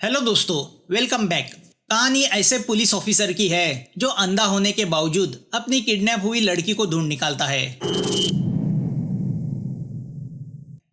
Hello दोस्तों, welcome back. कहानी ऐसे पुलिस ऑफिसर की है जो अंधा होने के बावजूद अपनी किडनैप हुई लड़की को ढूंढ निकालता है।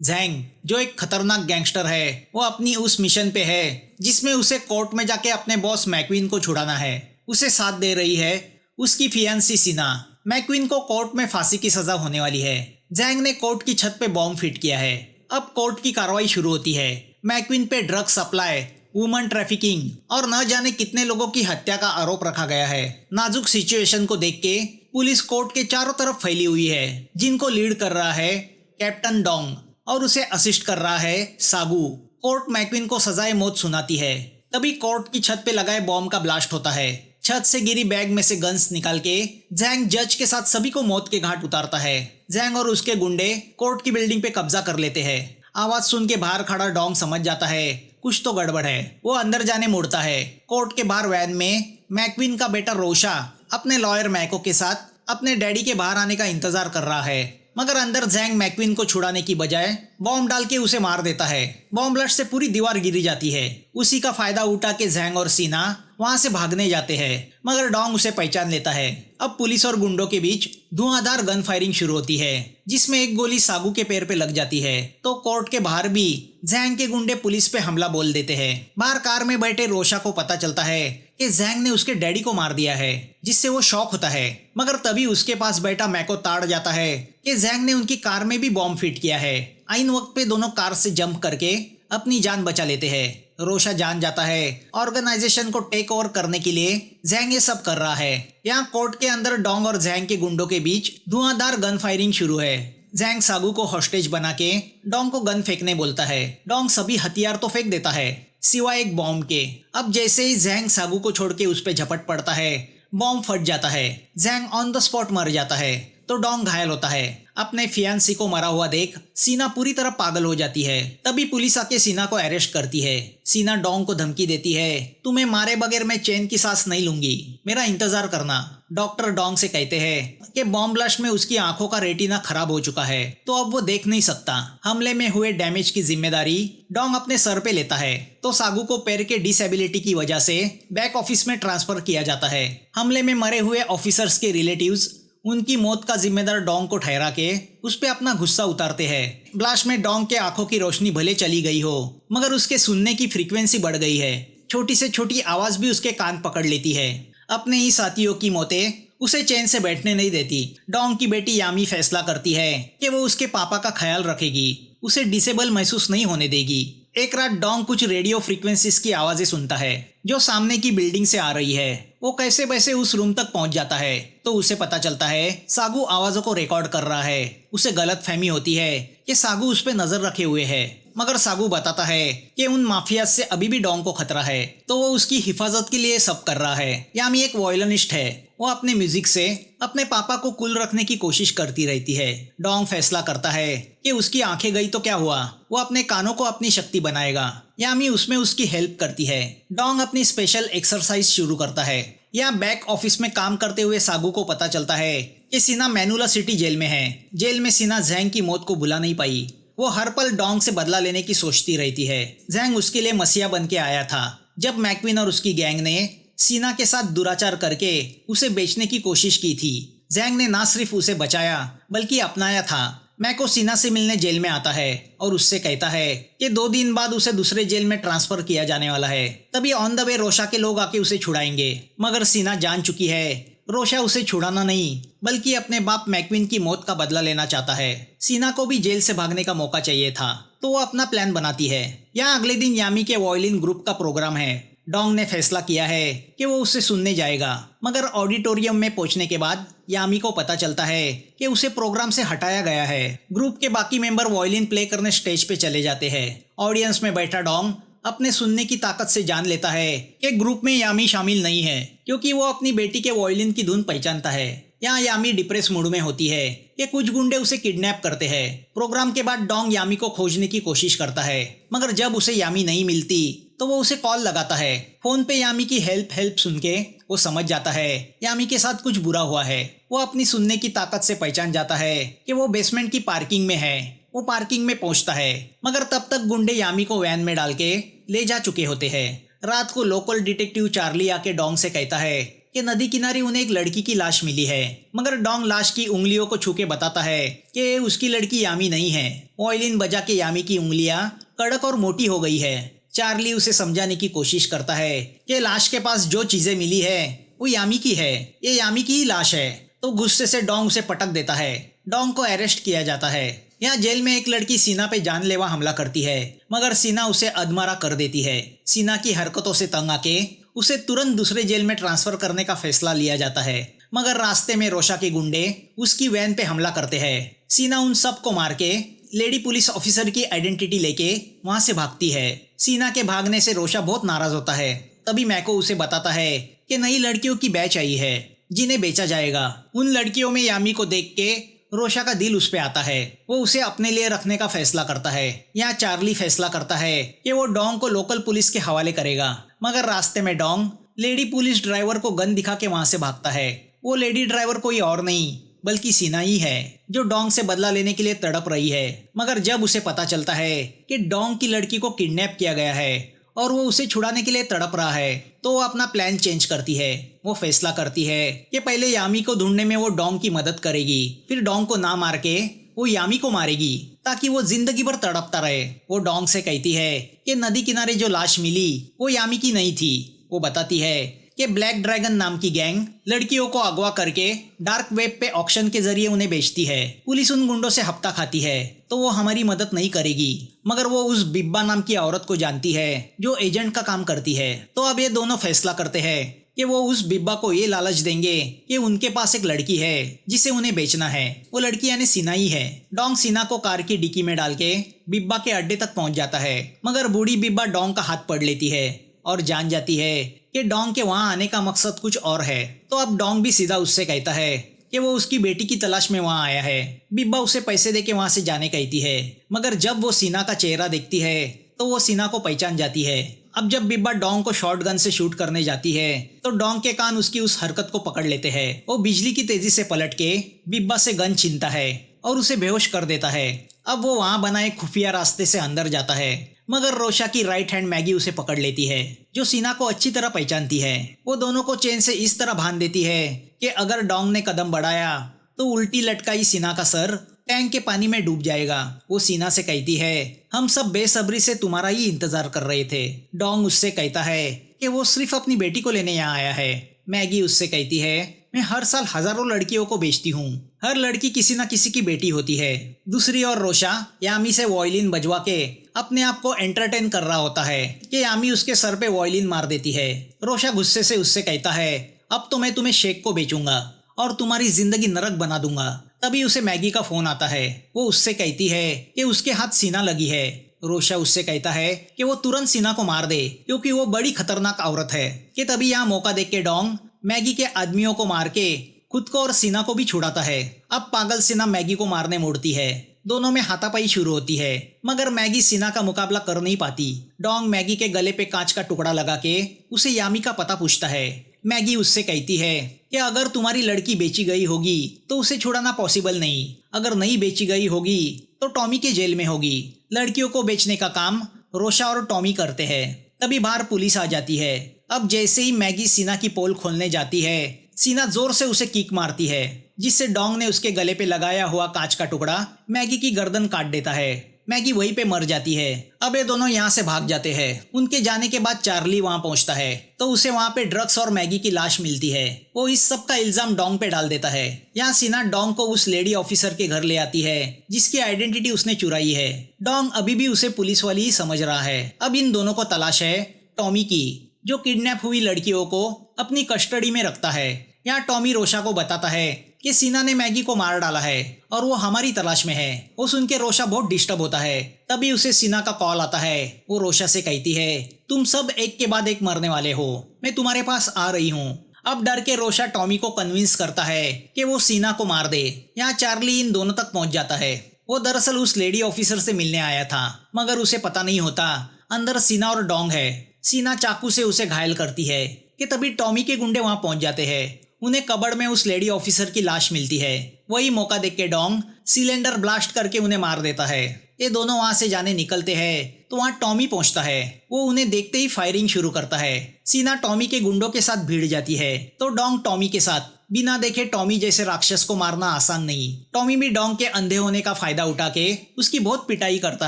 जैंग, जो एक खतरनाक गैंगस्टर है, वो अपनी उस मिशन पे है जिसमें उसे कोर्ट में जाके अपने बॉस मैक्वीन को छुड़ाना है। उसे साथ दे रही है उसकी फियांसी सीना। मैक्वीन को कोर्ट में फांसी की सजा होने वाली है। जैंग ने कोर्ट की छत पे बॉम्ब फिट किया है। अब कोर्ट की कार्रवाई शुरू होती है। मैक्वीन पे ड्रग सप्लाई, वुमन ट्रैफिकिंग और न जाने कितने लोगों की हत्या का आरोप रखा गया है। नाजुक सिचुएशन को देख के पुलिस कोर्ट के चारों तरफ फैली हुई है, जिनको लीड कर रहा है कैप्टन डोंग और उसे असिस्ट कर रहा है सागू। कोर्ट मैक्वीन को सजाए मौत सुनाती है। तभी कोर्ट की छत पे लगाए बॉम्ब का ब्लास्ट होता है। छत से गिरी बैग में से गन्स निकाल के जैंग जज के साथ सभी को मौत के घाट उतारता है। जैंग और उसके गुंडे कोर्ट की बिल्डिंग पे कब्जा कर लेते हैं। आवाज सुन के बाहर खड़ा डोंग समझ जाता है कुछ तो गड़बड़ है। वो अंदर जाने मुड़ता है। कोर्ट के बाहर वैन में मैक्वीन का बेटा रोशा अपने लॉयर मैको के साथ अपने डैडी के बाहर आने का इंतजार कर रहा है, मगर अंदर जैंग मैक्वीन को छुड़ाने की बजाय बॉम्ब डाल के उसे मार देता है। बॉम्ब ब्लास्ट से पूरी दीवार गिरी जाती है। उसी का फायदा उठा के जैंग और सीना वहां से भागने जाते हैं, मगर डोंग उसे पहचान लेता है। अब पुलिस और गुंडों के बीच धुआंधार गन फायरिंग शुरू होती है, जिसमें एक गोली सागू के पैर पे लग जाती है। तो कोर्ट के बाहर भी जैंग के गुंडे पुलिस पे हमला बोल देते हैं। बाहर कार में बैठे रोशा को पता चलता है कि जैंग ने उसके डैडी को मार दिया है, जिससे वो शॉक होता है। मगर तभी उसके पास बैठा मैको ताड़ जाता है कि जैंग ने उनकी कार में भी बॉम्ब फिट किया है। आइन वक्त पे दोनों कार से जंप करके अपनी जान बचा लेते हैं। रोशा जान जाता है ऑर्गेनाइजेशन को टेक ओवर करने के लिए जैंग ये सब कर रहा है। यहाँ कोर्ट के अंदर डोंग और जैंग के गुंडों के बीच धुआंधार गन फायरिंग शुरू है। जैंग सागू को हॉस्टेज बना के डोंग को गन फेंकने बोलता है। डोंग सभी हथियार तो फेंक देता है सिवाय एक बॉम्ब के। अब जैसे ही जैंग सागू को छोड़ के उस पे झपट पड़ता है, बॉम्ब फट जाता है। जैंग ऑन द स्पॉट मर जाता है तो डोंग घायल होता है। अपने फियांसी को मरा हुआ देख सीना पूरी तरह पागल हो जाती है। तभी पुलिस आके सीना को अरेस्ट करती है। सीना डोंग को धमकी देती है, तुम्हें मारे बगैर मैं चैन की सांस नहीं लूंगी, मेरा इंतजार करना। डॉक्टर डोंग से कहते हैं कि बॉम्ब ब्लास्ट में उसकी आंखों का रेटिना खराब हो चुका है, तो अब वो देख नहीं सकता। हमले में हुए डैमेज की जिम्मेदारी डोंग अपने सर पे लेता है। तो सागू को पैर के डिसेबिलिटी की वजह से बैक ऑफिस में ट्रांसफर किया जाता है। हमले में मरे हुए ऑफिसर्स के रिलेटिव्स उनकी मौत का जिम्मेदार डोंग को ठहरा के उस पे अपना गुस्सा उतारते हैं। ब्लास्ट में डोंग के आंखों की रोशनी भले चली गई हो, मगर उसके सुनने की फ्रीक्वेंसी बढ़ गई है। छोटी से छोटी आवाज भी उसके कान पकड़ लेती है। अपने ही साथियों की मौतें उसे चैन से बैठने नहीं देती। डोंग की बेटी यामी फैसला करती है कि वो उसके पापा का ख्याल रखेगी, उसे डिसेबल महसूस नहीं होने देगी। एक रात डोंग कुछ रेडियो फ्रीक्वेंसीज की आवाजें सुनता है जो सामने की बिल्डिंग से आ रही है। वो कैसे वैसे उस रूम तक पहुंच जाता है तो उसे पता चलता है सागू आवाजों को रिकॉर्ड कर रहा है। उसे गलत फहमी होती है कि सागू उस पे नजर रखे हुए है, मगर सागू बताता है कि उन माफिया से अभी भी डोंग को खतरा है, तो वो उसकी हिफाजत के लिए सब कर रहा है। यामी एक वॉयलिनिस्ट है। वो अपने म्यूजिक से अपने पापा को कूल रखने की कोशिश करती रहती है। डोंग फैसला करता है कि उसकी आंखें गई तो क्या हुआ, वो अपने कानों को अपनी शक्ति बनाएगा। यामी उसमें उसकी हेल्प करती है। डोंग अपनी स्पेशल एक्सरसाइज शुरू करता है। यहाँ बैक ऑफिस में काम करते हुए सागू को पता चलता है कि सीना मैनुला सिटी जेल में है। जेल में सीना जैंग की मौत को भुला नहीं पाई। वो हर पल डोंग से बदला लेने की सोचती रहती है। जैंग उसके लिए मसीहा बन के आया था। जब मैक्वीन और उसकी गैंग ने सीना के साथ दुराचार करके उसे बेचने की कोशिश की थी, जैंग ने ना सिर्फ उसे बचाया बल्कि अपनाया था। मैको सीना से मिलने जेल में आता है और उससे कहता है कि 2 दिन बाद उसे दूसरे जेल में ट्रांसफर किया जाने वाला है। तभी ऑन द वे रोशा के लोग आके उसे छुड़ाएंगे, मगर सीना जान चुकी है रोशा उसे छुड़ाना नहीं बल्कि अपने बाप मैक्वीन की मौत का बदला लेना चाहता है। सीना को भी जेल से भागने का मौका चाहिए था, तो वो अपना प्लान बनाती है। यहाँ अगले दिन यामी के वॉयलिन ग्रुप का प्रोग्राम है। डोंग ने फैसला किया है कि वो उसे सुनने जाएगा, मगर ऑडिटोरियम में पहुंचने के बाद यामी को पता चलता है कि उसे प्रोग्राम से हटाया गया है। ग्रुप के बाकी मेंबर वॉयलिन प्ले करने स्टेज पे चले जाते हैं। ऑडियंस में बैठा डोंग अपने सुनने की ताकत से जान लेता है कि ग्रुप में यामी शामिल नहीं है, क्योंकि वो अपनी बेटी के वॉयलिन की धुन पहचानता है। यहाँ यामी डिप्रेस मूड में होती है कि कुछ गुंडे उसे किडनैप करते हैं। प्रोग्राम के बाद डोंग यामी को खोजने की कोशिश करता है, मगर जब उसे यामी नहीं मिलती तो वो उसे कॉल लगाता है। फोन पे यामी की हेल्प सुन के वो समझ जाता है यामी के साथ कुछ बुरा हुआ है। वो अपनी सुनने की ताकत से पहचान जाता है कि वो बेसमेंट की पार्किंग में है। वो पार्किंग में पहुंचता है, मगर तब तक गुंडे यामी को वैन में डाल के ले जा चुके होते हैं। रात को लोकल डिटेक्टिव चार्ली आके डोंग से कहता है कि नदी किनारे उन्हें एक लड़की की लाश मिली है, मगर डोंग लाश की उंगलियों को छू के बताता है कि उसकी लड़की यामी नहीं है। वायलिन बजा के यामी की उंगलियां कड़क और मोटी हो गई है। चार्ली उसे समझाने की कोशिश करता है कि लाश के पास जो चीजें मिली है वो यामी की है, ये यामी की ही लाश है। तो गुस्से से डोंग उसे पटक देता है। डोंग को अरेस्ट किया जाता है। यहाँ जेल में एक लड़की सीना पे जानलेवा हमला करती है, मगर सीना उसे अधमरा कर देती है। सीना की हरकतों से तंग आके उसे तुरंत दूसरे जेल में ट्रांसफर करने का फैसला लिया जाता है, मगर रास्ते में रोशा के गुंडे उसकी वैन पे हमला करते हैं। सीना उन सब को मार के लेडी पुलिस ऑफिसर की आइडेंटिटी लेके वहां से भागती है। सीना के भागने से रोशा बहुत नाराज होता है। तभी मैको उसे बताता है कि नई लड़कियों की बैच आई है जिन्हें बेचा जाएगा। उन लड़कियों में यामी को देख के रोशा का दिल उस पे आता है। वो उसे अपने लिए रखने का फैसला करता है। यहाँ चार्ली फैसला करता है कि वो डोंग को लोकल पुलिस के हवाले करेगा, मगर रास्ते में डोंग लेडी पुलिस ड्राइवर को गन दिखा के वहां से भागता है। वो लेडी ड्राइवर कोई और नहीं बल्कि सीना ही है, जो डोंग से बदला लेने के लिए तड़प रही है। मगर जब उसे पता चलता है कि डोंग की लड़की को किडनैप किया गया है और वो उसे छुड़ाने के लिए तड़प रहा है, तो वो अपना प्लान चेंज करती है। वो फैसला करती है कि पहले यामी को ढूंढने में वो डोंग की मदद करेगी, फिर डोंग को ना मार के वो यामी को मारेगी ताकि वो जिंदगी भर तड़पता रहे। वो डोंग से कहती है कि नदी किनारे जो लाश मिली वो यामी की नहीं थी। वो बताती है कि ब्लैक ड्रैगन नाम की गैंग लड़कियों को अगवा करके डार्क वेब पे ऑक्शन के जरिए उन्हें बेचती है। पुलिस उन गुंडों से हफ्ता खाती है, तो वो हमारी मदद नहीं करेगी, मगर वो उस बिब्बा नाम की औरत को जानती है जो एजेंट का काम करती है। तो अब ये दोनों फैसला करते हैं कि वो उस बिब्बा को ये लालच देंगे कि उनके पास एक लड़की है जिसे उन्हें बेचना है। वो लड़की यानी सीना ही है। डोंग सीना को कार की डिक्की में डाल के बिब्बा के अड्डे तक पहुंच जाता है, मगर बूढ़ी बिब्बा डोंग का हाथ पकड़ लेती है और जान जाती है कि डोंग के वहां आने का मकसद कुछ और है। तो अब डोंग भी सीधा उससे कहता है कि वो उसकी बेटी की तलाश में वहां आया है। बिब्बा उसे पैसे देके वहां से जाने कहती है, मगर जब वो सीना का चेहरा देखती है तो वो सीना को पहचान जाती है। अब जब बिब्बा डोंग को शॉटगन से शूट करने जाती है तो डोंग के कान उसकी उस हरकत को पकड़ लेते हैं। वो बिजली की तेजी से पलट के बिब्बा से गन छीनता है और उसे बेहोश कर देता है। अब वो वहां बनाए खुफिया रास्ते से अंदर जाता है, मगर रोशा की राइट हैंड मैगी उसे पकड़ लेती है, जो सीना को अच्छी तरह पहचानती है। वो दोनों को चेन से इस तरह बांध देती है कि अगर डोंग ने कदम बढ़ाया तो उल्टी लटकाई सीना का सर टैंक के पानी में डूब जाएगा। वो सीना से कहती है, हम सब बेसब्री से तुम्हारा ही इंतजार कर रहे थे। डोंग उससे कहता है कि वो सिर्फ अपनी बेटी को लेने यहाँ आया है। मैगी उससे कहती है, मैं हर साल हजारों लड़कियों को बेचती हूँ, हर लड़की किसी न किसी की बेटी होती है। दूसरी ओर रोशा यामी से वायलिन बजवा के अपने आप को एंटरटेन कर रहा होता है कि यामी उसके सर पे वायलिन मार देती है। रोशा गुस्से से उससे कहता है, अब तो मैं तुम्हें शेख को बेचूंगा और तुम्हारी जिंदगी नरक बना दूंगा। तभी उसे मैगी का फोन आता है। वो उससे कहती है कि उसके हाथ सीना लगी है। रोशा उससे कहता है कि वो तुरंत सीना को मार दे क्योंकि वो बड़ी खतरनाक औरत है। कि तभी यहाँ मौका देख के डोंग मैगी के आदमियों को मार के खुद को और सीना को भी छुड़ाता है। अब पागल सीना मैगी को मारने मोड़ती है। दोनों में हाथापाई शुरू होती है, मगर मैगी सीना का मुकाबला कर नहीं पाती। डोंग मैगी के गले पे कांच का टुकड़ा लगा के उसे यामी का पता पूछता है। मैगी उससे कहती है कि अगर तुम्हारी लड़की बेची गई होगी तो उसे छुड़ाना पॉसिबल नहीं, अगर नहीं बेची गई होगी तो टॉमी के जेल में होगी। लड़कियों को बेचने का काम रोशा और टॉमी करते हैं। तभी बाहर पुलिस आ जाती है। अब जैसे ही मैगी सीना की पोल खोलने जाती है, सीना जोर से उसे किक मारती है, जिससे डोंग ने उसके गले पे लगाया हुआ कांच का टुकड़ा मैगी की गर्दन काट देता है। मैगी वहीं पे मर जाती है। अब ये दोनों यहाँ से भाग जाते हैं। उनके जाने के बाद चार्ली वहाँ पहुँचता है तो उसे वहाँ पे ड्रग्स और मैगी की लाश मिलती है। वो इस सब का इल्जाम डोंग पे डाल देता है। यहाँ सीना डोंग को उस लेडी ऑफिसर के घर ले आती है जिसकी आइडेंटिटी उसने चुराई है। डोंग अभी भी उसे पुलिस वाली ही समझ रहा है। अब इन दोनों को तलाश है टॉमी की, जो किडनैप हुई लड़कियों को अपनी कस्टडी में रखता है। यहाँ टॉमी रोशा को बताता है कि सीना ने मैगी को मार डाला है और वो हमारी तलाश में है। वो सुन के रोशा बहुत डिस्टर्ब होता है। तभी उसे सीना का कॉल आता है। वो रोशा से कहती है, तुम सब एक के बाद एक मरने वाले हो, मैं तुम्हारे पास आ रही हूँ। अब डर के रोशा टॉमी को कन्विंस करता है कि वो सीना को मार दे। यहाँ चार्ली इन दोनों तक पहुंच जाता है। वो दरअसल उस लेडी ऑफिसर से मिलने आया था, मगर उसे पता नहीं होता अंदर सीना और डोंग है। सीना चाकू से उसे घायल करती है कि तभी टॉमी के गुंडे वहां पहुंच जाते हैं। उन्हें कबर्ड में उस लेडी ऑफिसर की लाश मिलती है। वही मौका देख के डोंग सिलेंडर ब्लास्ट करके उन्हें मार देता है। ये दोनों वहां से जाने निकलते हैं तो वहां टॉमी पहुंचता है। वो उन्हें देखते ही फायरिंग शुरू करता है। सीना टॉमी के गुंडों के साथ भिड़ जाती है तो डोंग टॉमी के साथ। बिना देखे टॉमी जैसे राक्षस को मारना आसान नहीं। टॉमी भी डोंग के अंधे होने का फायदा उठा के उसकी बहुत पिटाई करता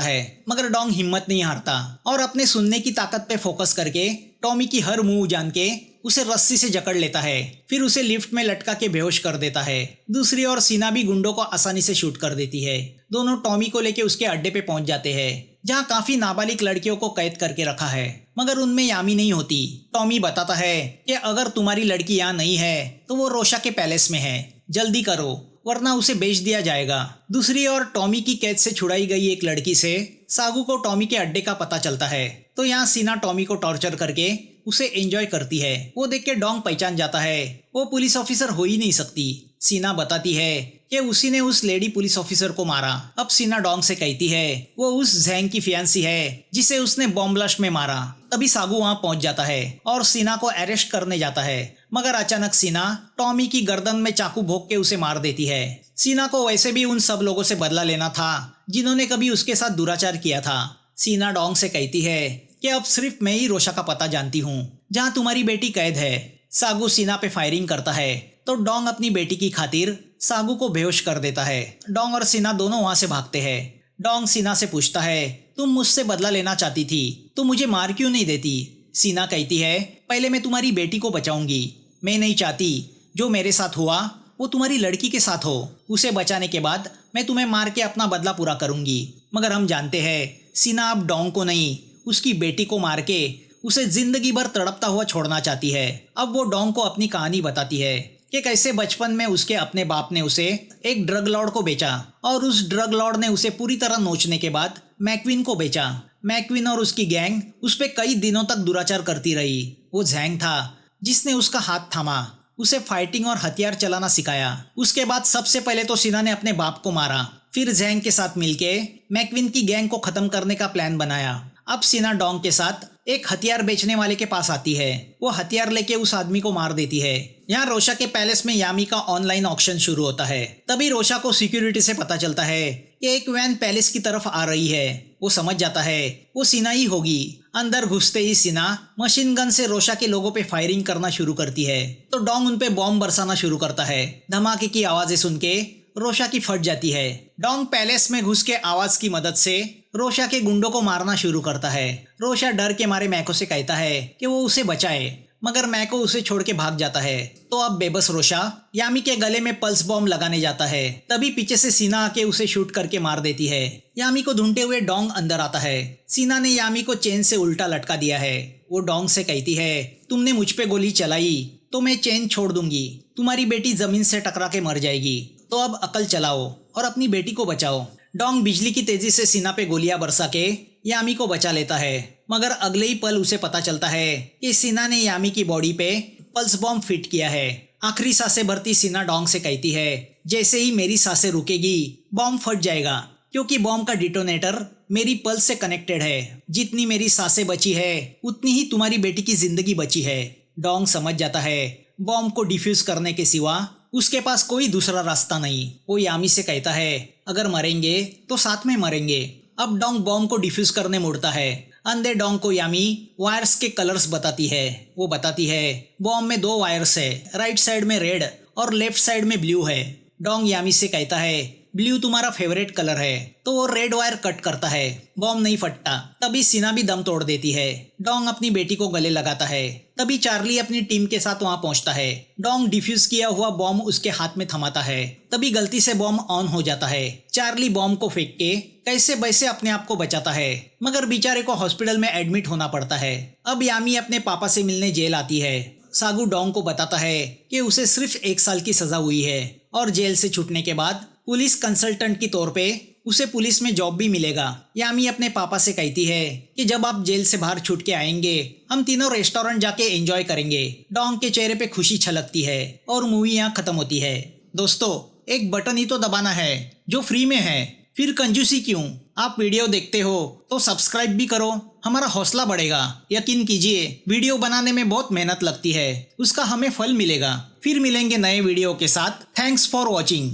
है, मगर डोंग हिम्मत नहीं हारता और अपने सुनने की ताकत पे फोकस करके टॉमी की हर मूव जान के उसे रस्सी से जकड़ लेता है। फिर उसे लिफ्ट में लटका के बेहोश कर देता है। दूसरी ओर सीना भी गुंडों को आसानी से शूट कर देती है। दोनों टॉमी को लेके उसके अड्डे पे पहुंच जाते हैं जहां काफी नाबालिग लड़कियों को कैद करके रखा है, मगर उनमें यामी नहीं होती। टॉमी बताता है कि अगर तुम्हारी लड़की यहाँ नहीं है तो वो रोशा के पैलेस में है, जल्दी करो वरना उसे बेच दिया जाएगा। दूसरी ओर टॉमी की कैद से छुड़ाई गई एक लड़की से सागू को टॉमी के अड्डे का पता चलता है तो यहाँ सीना टॉमी को टॉर्चर करके उसे एंजॉय करती है। वो देख के डोंग पहचान जाता है वो पुलिस ऑफिसर हो ही नहीं सकती। सीना बताती है कि उसी ने उस लेडी पुलिस ऑफिसर को मारा। अब सीना डोंग से कहती है वो उस जैंग की फियांसी है जिसे उसने बॉम्ब ब्लास्ट में मारा। तभी सागू वहां पहुंच जाता है और सीना को अरेस्ट करने जाता है, मगर अचानक सीना टॉमी की गर्दन में चाकू भोंक के उसे मार देती है। सीना को वैसे भी उन सब लोगों से बदला लेना था जिन्होंने कभी उसके साथ दुराचार किया था। सीना डोंग से कहती है कि अब सिर्फ मैं ही रोशा का पता जानती हूँ जहाँ तुम्हारी बेटी कैद है। सागू सीना पे फायरिंग करता है तो डोंग अपनी बेटी की खातिर सागू को बेहोश कर देता है। डोंग और सीना दोनों वहां से भागते हैं। डोंग सीना से पूछता है तुम मुझसे बदला लेना चाहती थी तो मुझे मार क्यों नहीं देती। सीना कहती है पहले मैं तुम्हारी बेटी को बचाऊंगी। मैं नहीं चाहती जो मेरे साथ हुआ वो तुम्हारी लड़की के साथ हो। उसे बचाने के बाद मैं तुम्हें मार के अपना बदला पूरा करूंगी। मगर हम जानते हैं सीना अब डोंग को नहीं उसकी बेटी को मार के उसे जिंदगी भर तड़पता हुआ छोड़ना चाहती है। अब वो डोंग को अपनी कहानी बताती है कि कैसे बचपन में उसके अपने बाप ने उसे एक ड्रग लॉर्ड को बेचा और उस ड्रग लॉर्ड ने उसे पूरी तरह नोचने के बाद मैक्विन को बेचा। मैक्विन और उसकी गैंग उस पे कई दिनों तक दुराचार करती रही। वो जैंग था जिसने उसका हाथ थामा, उसे फाइटिंग और हथियार चलाना सिखाया। उसके बाद सबसे पहले तो सीना ने अपने बाप को मारा, फिर जैंग के साथ मिलके मैक्विन की गैंग को खत्म करने का प्लान बनाया। अब सीना डोंग के साथ एक हथियार बेचने वाले के पास आती है। वो हथियार लेके उस आदमी को मार देती है। यहाँ रोशा के पैलेस में यामी का ऑनलाइन ऑक्शन शुरू होता है। तभी रोशा को सिक्योरिटी से पता चलता है कि एक वैन पैलेस की तरफ आ रही है। वो समझ जाता है वो सीना ही होगी। अंदर घुसते ही सीना मशीन गन से रोशा के लोगों पे फायरिंग करना शुरू करती है तो डोंग उन पे बॉम्ब बरसाना शुरू करता है। धमाके की आवाजें सुन के रोशा की फट जाती है। डोंग पैलेस में घुस के आवाज की मदद से रोशा के गुंडों को मारना शुरू करता है। रोशा डर के मारे मैको से कहता है कि वो उसे बचाए, मगर मैको उसे छोड़ के भाग जाता है। तो अब बेबस रोशा यामी के गले में पल्स बॉम्ब लगाने जाता है। तभी पीछे से सीना आके उसे शूट करके मार देती है। यामी को ढूंढते हुए डोंग अंदर आता है। सीना ने यामी को चेन से उल्टा लटका दिया है। वो डोंग से कहती है तुमने मुझ पे गोली चलाई तो मैं चेन छोड़ दूंगी, तुम्हारी बेटी जमीन से टकरा के मर जाएगी। तो अब अकल चलाओ और अपनी बेटी को बचाओ। डोंग बिजली की तेजी से सीना पे गोलियां बरसा के यामी को बचा लेता है, मगर अगले ही पल उसे पता चलता है कि सीना ने यामी की बॉडी पे पल्स बॉम्ब फिट किया है। आखिरी सांसें भरती सीना डोंग से कहती है जैसे ही मेरी सांसें रुकेगी बॉम्ब फट जाएगा, क्योंकि बॉम्ब का डिटोनेटर मेरी पल्स से कनेक्टेड है। जितनी मेरी सांसें बची है उतनी ही तुम्हारी बेटी की जिंदगी बची है। डोंग समझ जाता है बॉम्ब को डिफ्यूज करने के सिवा उसके पास कोई दूसरा रास्ता नहीं। वो यामी से कहता है अगर मरेंगे तो साथ में मरेंगे। अब डोंग बॉम्ब को डिफ्यूज करने मुड़ता है। अंधे डोंग को यामी वायर्स के कलर्स बताती है। वो बताती है बॉम्ब में 2 वायर्स है, राइट साइड में रेड और लेफ्ट साइड में ब्लू है। डोंग यामी से कहता है ब्लू तुम्हारा फेवरेट कलर है, तो वो रेड वायर कट करता है, बॉम्ब नहीं फटता। तभी सीना भी दम तोड़ देती है। डोंग अपनी बेटी को गले लगाता है। तभी चार्ली अपनी टीम के साथ वहां पहुंचता है। डोंग डिफ्यूज किया हुआ बॉम्ब उसके हाथ में थमाता है। तभी गलती से बॉम्ब ऑन हो जाता है। चार्ली बॉम्ब को फेंक के कैसे वैसे अपने आप को बचाता है, मगर बेचारे को हॉस्पिटल में एडमिट होना पड़ता है। अब यामी अपने पापा से मिलने जेल आती है। सागू डोंग को बताता है कि उसे सिर्फ 1 साल की सजा हुई है और जेल से छूटने के बाद पुलिस कंसल्टेंट की तौर पे उसे पुलिस में जॉब भी मिलेगा। यामी अपने पापा से कहती है कि जब आप जेल से बाहर छूट के आएंगे हम तीनों रेस्टोरेंट जाके एंजॉय करेंगे। डोंग के चेहरे पे खुशी छलकती है और मूवी यहाँ खत्म होती है। दोस्तों, एक बटन ही तो दबाना है जो फ्री में है, फिर कंजूसी क्यों। आप वीडियो देखते हो तो सब्सक्राइब भी करो, हमारा हौसला बढ़ेगा। यकीन कीजिए वीडियो बनाने में बहुत मेहनत लगती है, उसका हमें फल मिलेगा। फिर मिलेंगे नए वीडियो के साथ। Thanks for watching.